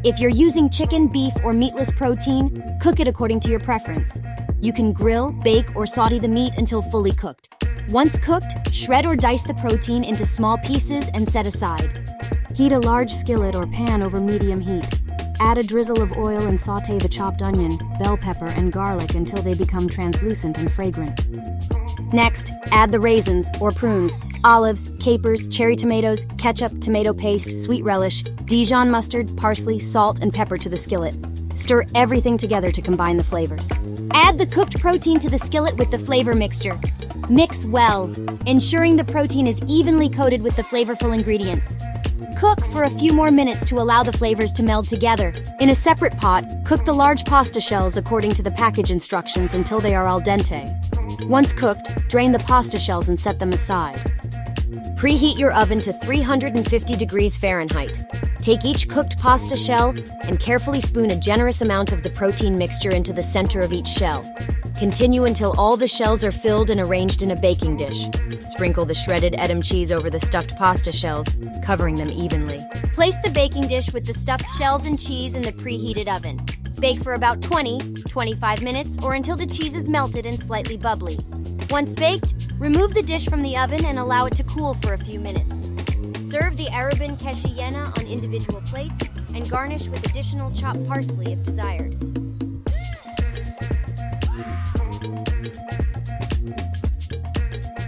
If you're using chicken, beef, or meatless protein, cook it according to your preference. You can grill, bake, or sauté the meat until fully cooked. Once cooked, shred or dice the protein into small pieces and set aside. Heat a large skillet or pan over medium heat. Add a drizzle of oil and sauté the chopped onion, bell pepper, and garlic until they become translucent and fragrant. Next, add the raisins, or prunes, olives, capers, cherry tomatoes, ketchup, tomato paste, sweet relish, Dijon mustard, parsley, salt, and pepper to the skillet. Stir everything together to combine the flavors. Add the cooked protein to the skillet with the flavor mixture. Mix well, ensuring the protein is evenly coated with the flavorful ingredients. Cook for a few more minutes to allow the flavors to meld together. In a separate pot, cook the large pasta shells according to the package instructions until they are al dente. Once cooked, drain the pasta shells and set them aside. Preheat your oven to 350 degrees Fahrenheit. Take each cooked pasta shell and carefully spoon a generous amount of the protein mixture into the center of each shell. Continue until all the shells are filled and arranged in a baking dish. Sprinkle the shredded Edam cheese over the stuffed pasta shells, covering them evenly. Place the baking dish with the stuffed shells and cheese in the preheated oven. Bake for about 20-25 minutes or until the cheese is melted and slightly bubbly. Once baked, remove the dish from the oven and allow it to cool for a few minutes. Serve the Aruban Keshi Yena on individual plates and garnish with additional chopped parsley if desired.